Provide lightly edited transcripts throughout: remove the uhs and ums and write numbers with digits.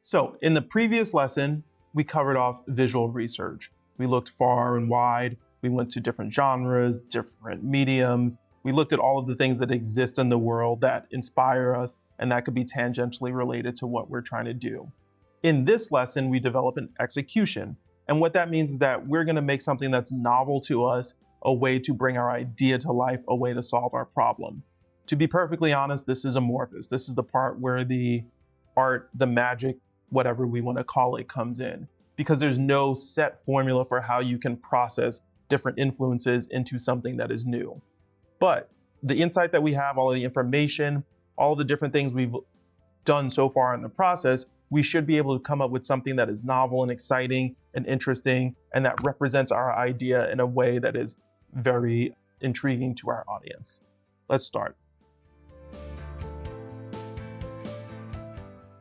So in the previous lesson, we covered off visual research. We looked far and wide. We went to different genres, different mediums. We looked at all of the things that exist in the world that inspire us and that could be tangentially related to what we're trying to do. In this lesson, we develop an execution. And what that means is that we're gonna make something that's novel to us, a way to bring our idea to life, a way to solve our problem. To be perfectly honest, this is amorphous. This is the part where the art, the magic, whatever we wanna call it, comes in. Because there's no set formula for how you can process different influences into something that is new. But the insight that we have, all of the information, all of the different things we've done so far in the process, we should be able to come up with something that is novel and exciting and interesting, and that represents our idea in a way that is very intriguing to our audience. Let's start.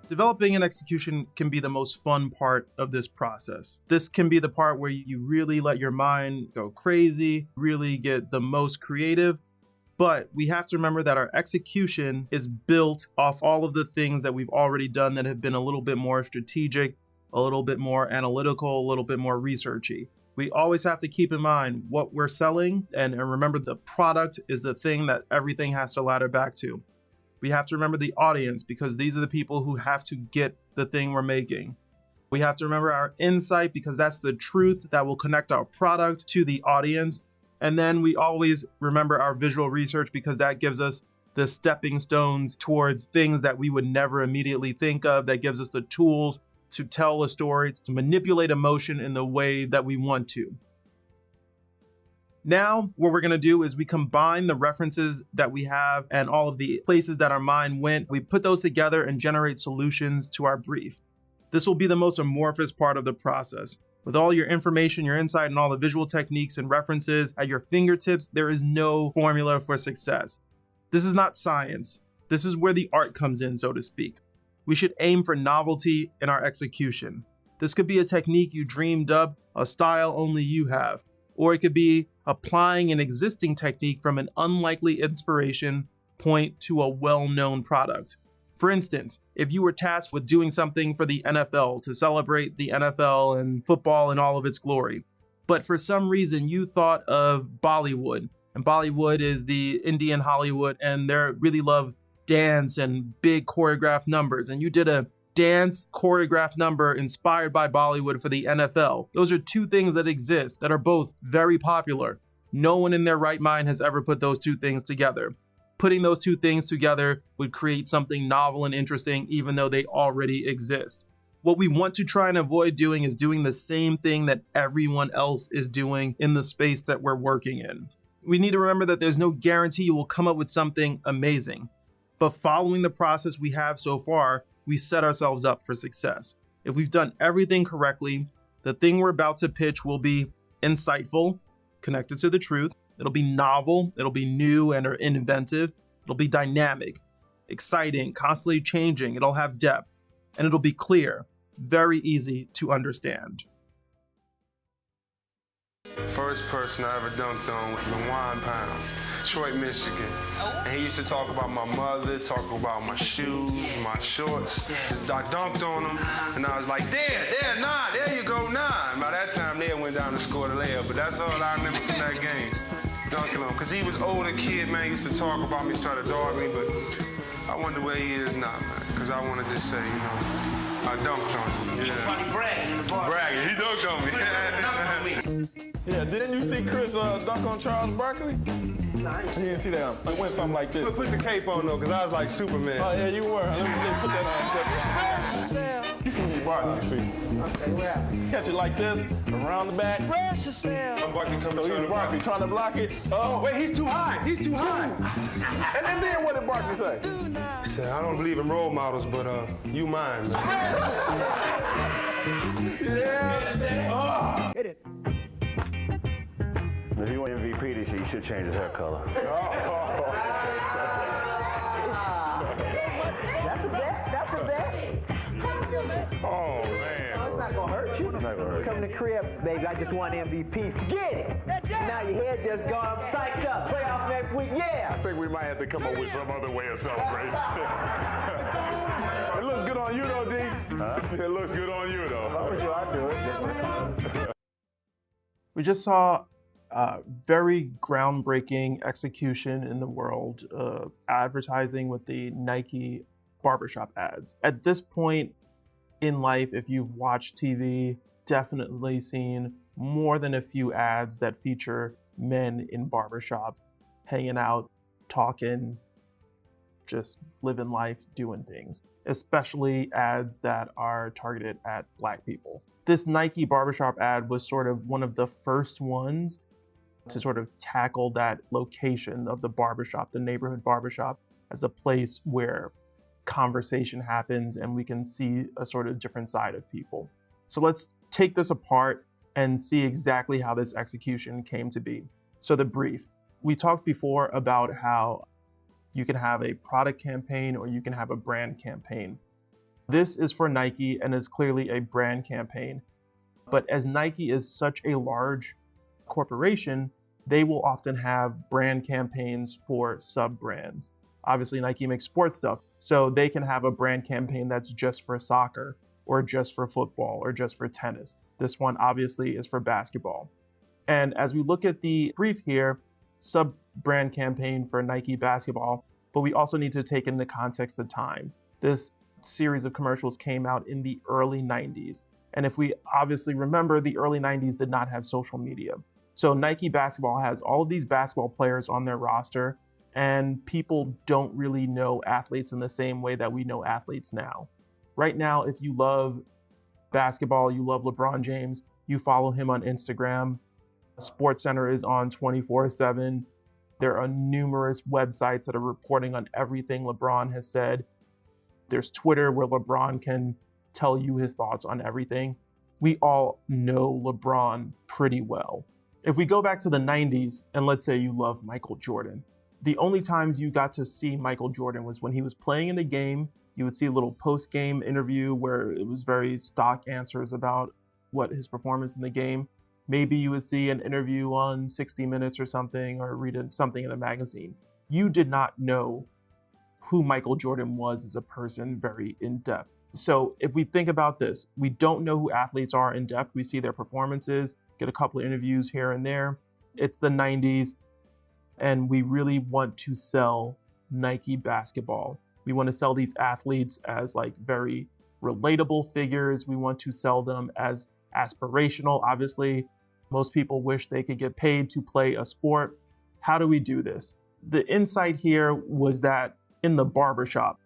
Developing an execution can be the most fun part of this process. This can be the part where you really let your mind go crazy, really get the most creative. But we have to remember that our execution is built off all of the things that we've already done that have been a little bit more strategic, a little bit more analytical, a little bit more researchy. We always have to keep in mind what we're selling and remember the product is the thing that everything has to ladder back to. We have to remember the audience because these are the people who have to get the thing we're making. We have to remember our insight because that's the truth that will connect our product to the audience. And then we always remember our visual research because that gives us the stepping stones towards things that we would never immediately think of, that gives us the tools to tell a story, to manipulate emotion in the way that we want to. Now, what we're gonna do is we combine the references that we have and all of the places that our mind went. We put those together and generate solutions to our brief. This will be the most amorphous part of the process. With all your information, your insight, and all the visual techniques and references at your fingertips, there is no formula for success. This is not science. This is where the art comes in, so to speak. We should aim for novelty in our execution. This could be a technique you dreamed up, a style only you have, or it could be applying an existing technique from an unlikely inspiration point to a well-known product. For instance, if you were tasked with doing something for the NFL to celebrate the NFL and football in all of its glory, but for some reason you thought of Bollywood, and Bollywood is the Indian Hollywood, and they really love dance and big choreographed numbers, and you did a dance choreographed number inspired by Bollywood for the NFL. Those are two things that exist that are both very popular. No one in their right mind has ever put those two things together. Putting those two things together would create something novel and interesting even though they already exist. What we want to try and avoid doing is doing the same thing that everyone else is doing in the space that we're working in. We need to remember that there's no guarantee you will come up with something amazing, but following the process we have so far, we set ourselves up for success. If we've done everything correctly, the thing we're about to pitch will be insightful, connected to the truth. It'll be novel, it'll be new and or inventive. It'll be dynamic, exciting, constantly changing. It'll have depth, and it'll be clear, very easy to understand. First person I ever dunked on was LaJuan Pounds, Detroit, Michigan. And he used to talk about my mother, talk about my shoes, my shorts. I dunked on him, and I was like, there, nah, there you go, nah. And by that time, they went down to score the layup, but that's all I remember from that game, dunking on him. Because he was an older kid, man, he used to talk about me, try to dog me, but I wonder where he is now, man. Because I want to just say, you know, I dunked on him. Yeah. Probably bragging in the bar. Bragging, he dunked on me. Yeah, didn't you see Chris dunk on Charles Barkley? Nah, You didn't see that? It went something like this. Put the cape on, though, because I was like Superman. Oh, yeah, you were. Let me put that on. You can Barkley, see. okay, where at? Catch it like this, around the back. I'm Barkley coming So he's Barkley trying to block it. Oh, wait, he's too high. He's too high. And then what did Barkley say? He said, I don't believe in role models, but you mine, man. Yeah. Hit it. If you want MVP this year, you should change his hair color. That's a bet. That's a bet. Oh, man. It's not gonna hurt you. Not gonna hurt you. Come to the crib, baby. I just won MVP. Forget it. Now your head just gone. I'm psyched up. Playoffs next week, yeah. I think we might have to come up with some other way of celebrating. It looks good on you, though, D. Huh? It looks good on you, though. I'm sure I do it. We just saw a very groundbreaking execution in the world of advertising with the Nike barbershop ads. At this point in life, if you've watched TV, definitely seen more than a few ads that feature men in barbershops hanging out, talking, just living life, doing things, especially ads that are targeted at Black people. This Nike barbershop ad was sort of one of the first ones to sort of tackle that location of the barbershop, the neighborhood barbershop, as a place where conversation happens and we can see a sort of different side of people. So let's take this apart and see exactly how this execution came to be. So the brief. We talked before about how you can have a product campaign or you can have a brand campaign. This is for Nike and is clearly a brand campaign. But as Nike is such a large corporation, they will often have brand campaigns for sub-brands. Obviously, Nike makes sports stuff, so they can have a brand campaign that's just for soccer or just for football or just for tennis. This one obviously is for basketball. And as we look at the brief here, sub-brand campaign for Nike basketball, but we also need to take into context the time. This series of commercials came out in the early 90s. And if we obviously remember, the early 90s did not have social media. So Nike basketball has all of these basketball players on their roster, and people don't really know athletes in the same way that we know athletes now. Right now, if you love basketball, you love LeBron James, you follow him on Instagram. SportsCenter is on 24/7. There are numerous websites that are reporting on everything LeBron has said. There's Twitter where LeBron can tell you his thoughts on everything. We all know LeBron pretty well. If we go back to the 90s, and let's say you love Michael Jordan, the only times you got to see Michael Jordan was when he was playing in the game. You would see a little post-game interview where it was very stock answers about what his performance in the game. Maybe you would see an interview on 60 Minutes or something, or read something in a magazine. You did not know who Michael Jordan was as a person very in depth. So if we think about this, we don't know who athletes are in depth. We see their performances, get a couple of interviews here and there. It's the 90s, and we really want to sell Nike basketball. We want to sell these athletes as like very relatable figures. We want to sell them as aspirational. Obviously, most people wish they could get paid to play a sport. How do we do this? The insight here was that in the barbershop,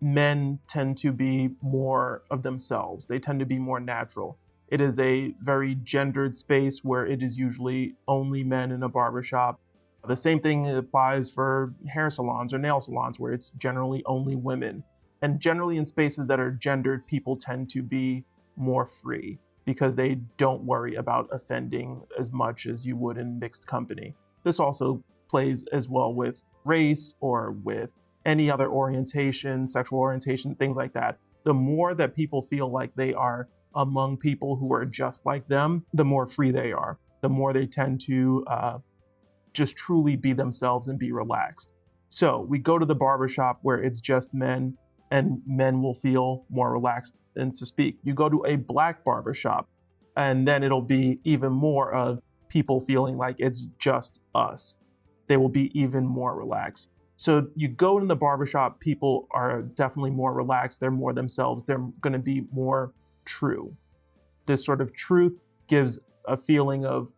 men tend to be more of themselves. They tend to be more natural. It is a very gendered space where it is usually only men in a barbershop. The same thing applies for hair salons or nail salons, where it's generally only women. And generally in spaces that are gendered, people tend to be more free because they don't worry about offending as much as you would in mixed company. This also plays as well with race or with any other orientation, sexual orientation, things like that. The more that people feel like they are among people who are just like them, the more free they are, the more they tend to just truly be themselves and be relaxed. So we go to the barbershop where it's just men, and men will feel more relaxed and to speak. You go to a Black barbershop, and then it'll be even more of people feeling like it's just us. They will be even more relaxed. So you go in the barbershop, people are definitely more relaxed. They're more themselves. They're going to be more true. This sort of truth gives a feeling of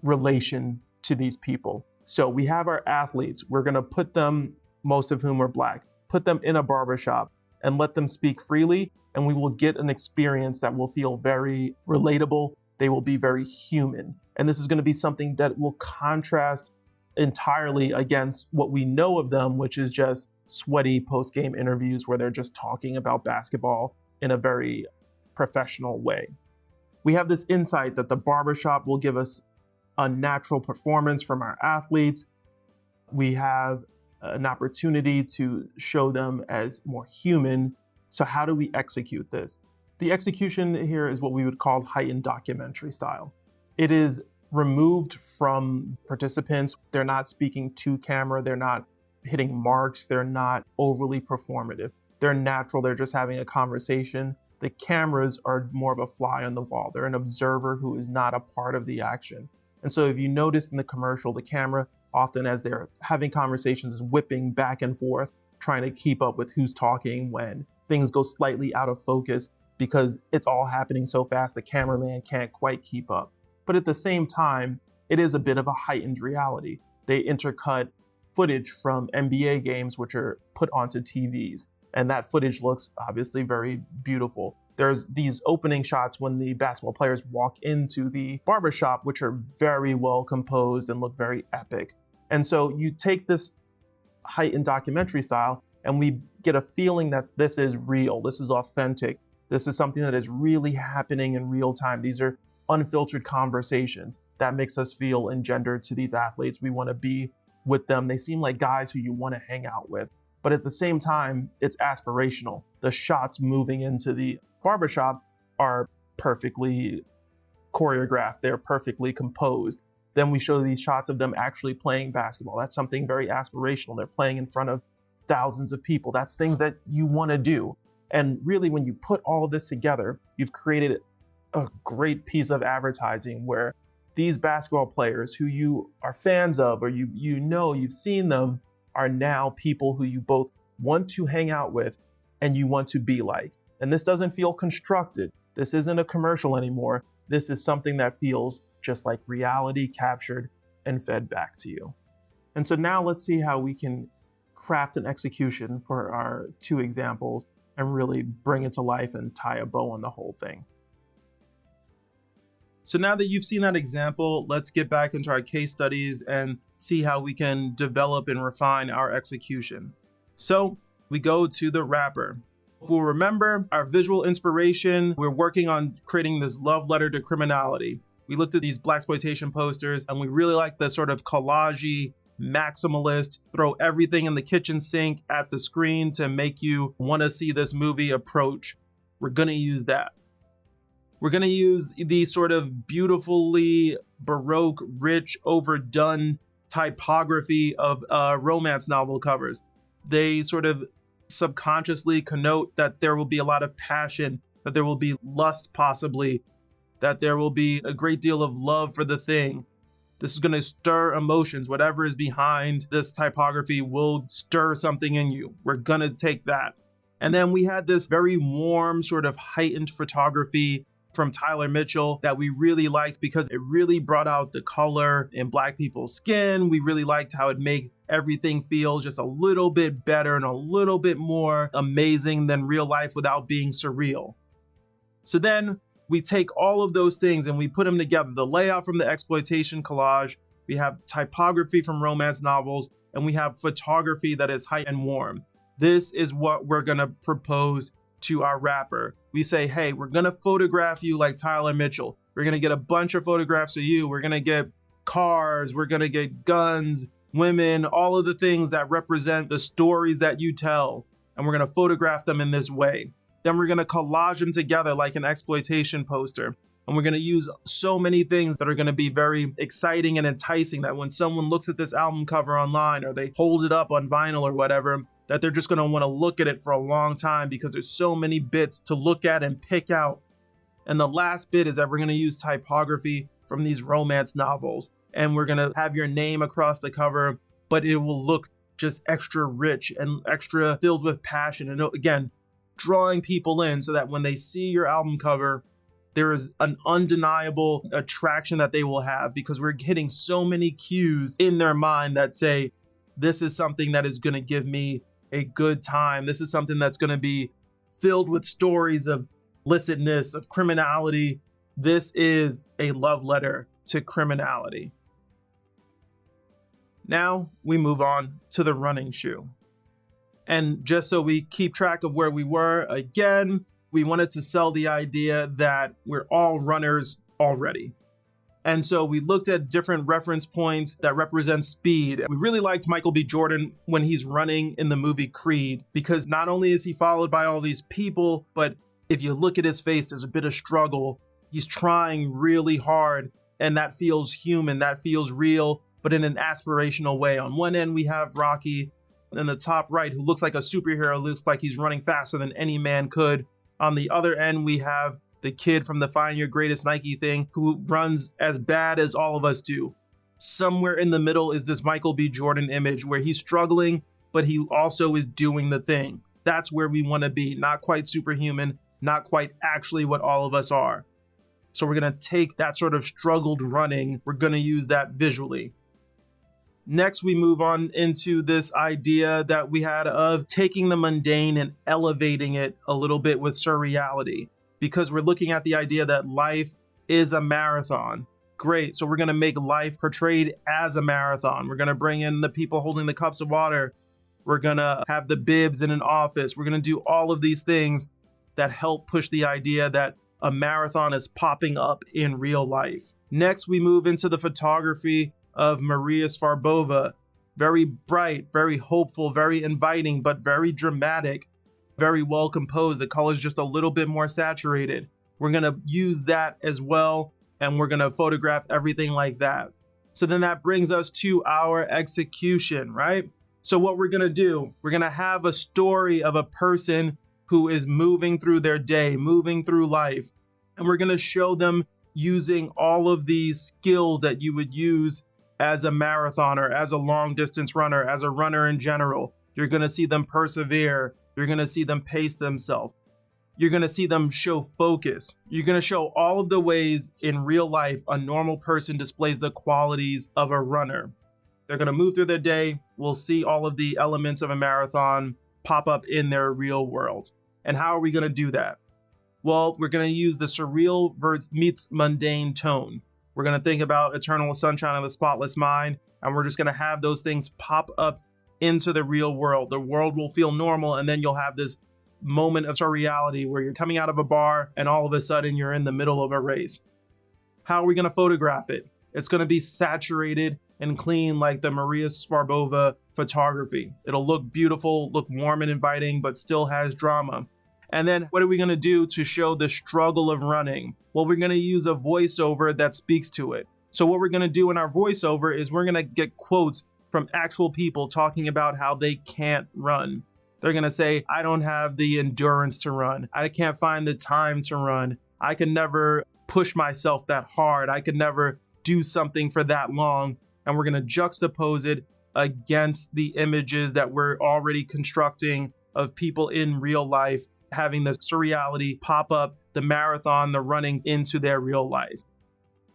relation to these people. So we have our athletes. We're going to put them, most of whom are Black, put them in a barbershop and let them speak freely. And we will get an experience that will feel very relatable. They will be very human. And this is going to be something that will contrast entirely against what we know of them, which is just sweaty post-game interviews where they're just talking about basketball in a very professional way. We have this insight that the barbershop will give us a natural performance from our athletes. We have an opportunity to show them as more human. So how do we execute this? The execution here is what we would call heightened documentary style. It is removed from participants. They're not speaking to camera. They're not hitting marks. They're not overly performative. They're natural. They're just having a conversation. The cameras are more of a fly on the wall. They're an observer who is not a part of the action. And so if you notice in the commercial, the camera often as they're having conversations is whipping back and forth, trying to keep up with who's talking when things go slightly out of focus because it's all happening so fast the cameraman can't quite keep up. But at the same time, it is a bit of a heightened reality. They intercut footage from NBA games which are put onto TVs. And that footage looks obviously very beautiful. There's these opening shots when the basketball players walk into the barbershop, which are very well composed and look very epic. And so you take this heightened documentary style and we get a feeling that this is real, this is authentic, this is something that is really happening in real time. These are unfiltered conversations that makes us feel engendered to these athletes. We want to be with them. They seem like guys who you want to hang out with. But at the same time, it's aspirational. The shots moving into the barbershop are perfectly choreographed. They're perfectly composed. Then we show these shots of them actually playing basketball. That's something very aspirational. They're playing in front of thousands of people. That's things that you want to do. And really, when you put all of this together, you've created a great piece of advertising where these basketball players who you are fans of, or you've seen them, are now people who you both want to hang out with and you want to be like. And this doesn't feel constructed. This isn't a commercial anymore. This is something that feels just like reality captured and fed back to you. And so now let's see how we can craft an execution for our two examples and really bring it to life and tie a bow on the whole thing. So now that you've seen that example, let's get back into our case studies and see how we can develop and refine our execution. So we go to the rapper. If we'll remember our visual inspiration, we're working on creating this love letter to criminality. We looked at these blaxploitation posters and we really like the sort of collage-y, maximalist, throw everything in the kitchen sink at the screen to make you want to see this movie approach. We're gonna use that. We're gonna use the sort of beautifully Baroque, rich, overdone typography of romance novel covers. They sort of subconsciously connote that there will be a lot of passion, that there will be lust possibly, that there will be a great deal of love for the thing. This is going to stir emotions. Whatever is behind this typography will stir something in you. We're going to take that. And then we had this very warm, sort of heightened photography from Tyler Mitchell that we really liked because it really brought out the color in Black people's skin. We really liked how it made everything feel just a little bit better and a little bit more amazing than real life without being surreal. So then we take all of those things and we put them together. The layout from the exploitation collage, we have typography from romance novels, and we have photography that is height and warm. This is what we're gonna propose to our rapper. We say, hey, we're gonna photograph you like Tyler Mitchell. We're gonna get a bunch of photographs of you. We're gonna get cars, we're gonna get guns, women, all of the things that represent the stories that you tell. And we're gonna photograph them in this way. Then we're gonna collage them together like an exploitation poster. And we're gonna use so many things that are gonna be very exciting and enticing that when someone looks at this album cover online or they hold it up on vinyl or whatever, that they're just gonna wanna look at it for a long time because there's so many bits to look at and pick out. And the last bit is that we're gonna use typography from these romance novels. And we're gonna have your name across the cover, but it will look just extra rich and extra filled with passion. And again, drawing people in so that when they see your album cover, there is an undeniable attraction that they will have because we're hitting so many cues in their mind that say, this is something that is gonna give me a good time. This is something that's gonna be filled with stories of licitness, of criminality. This is a love letter to criminality. Now we move on to the running shoe. And just so we keep track of where we were, again, we wanted to sell the idea that we're all runners already. And so we looked at different reference points that represent speed. We really liked Michael B. Jordan when he's running in the movie Creed, because not only is he followed by all these people, but if you look at his face, there's a bit of struggle. He's trying really hard And that feels human, that feels real, but in an aspirational way. On one end, we have Rocky in the top right, who looks like a superhero, looks like he's running faster than any man could. On the other end, we have the kid from the Find Your Greatest Nike thing who runs as bad as all of us do. Somewhere in the middle is this Michael B. Jordan image where he's struggling, but he also is doing the thing. That's where we want to be. Not quite superhuman, not quite actually what all of us are. So we're going to take that sort of struggled running, we're going to use that visually. Next, we move on into this idea that we had of taking the mundane and elevating it a little bit with surreality, because we're looking at the idea that life is a marathon. Great, so we're going to make life portrayed as a marathon. We're going to bring in the people holding the cups of water. We're going to have the bibs in an office. We're going to do all of these things that help push the idea that a marathon is popping up in real life. Next, we move into the photography of Maria Sfarbova. Very bright, very hopeful, very inviting, but very dramatic, very well composed. The color's just a little bit more saturated. We're going to use that as well, and we're going to photograph everything like that. So then that brings us to our execution, right? So what we're going to do, we're going to have a story of a person who is moving through their day, moving through life, and we're going to show them using all of these skills that you would use as a marathoner, as a long distance runner, as a runner in general. You're going to see them persevere. You're going to see them pace themselves. You're going to see them show focus. You're going to show all of the ways in real life a normal person displays the qualities of a runner. They're going to move through their day. We'll see all of the elements of a marathon pop up in their real world. And how are we going to do that? Well, we're going to use the surreal meets mundane tone. We're going to think about Eternal Sunshine of the Spotless Mind, and we're just going to have those things pop up into the real world. The world will feel normal, and then you'll have this moment of surreality where you're coming out of a bar and all of a sudden you're in the middle of a race. How are we going to photograph it? It's going to be saturated and clean like the Maria Sfarbova photography. It'll look beautiful, look warm and inviting, but still has drama. And then what are we going to do to show the struggle of running? Well, we're going to use a voiceover that speaks to it. So what we're going to do in our voiceover is we're going to get quotes from actual people talking about how they can't run. They're going to say, I don't have the endurance to run. I can't find the time to run. I can never push myself that hard. I could never do something for that long. And we're going to juxtapose it against the images that we're already constructing of people in real life having the surreality pop up, the marathon, the running into their real life.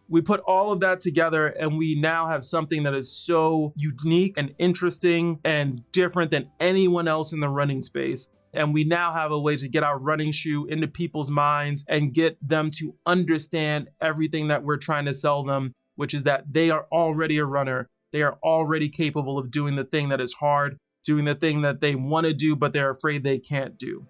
We put all of that together and we now have something that is so unique and interesting and different than anyone else in the running space. And we now have a way to get our running shoe into people's minds and get them to understand everything that we're trying to sell them, which is that they are already a runner. They are already capable of doing the thing that is hard, doing the thing that they want to do, but they're afraid they can't do.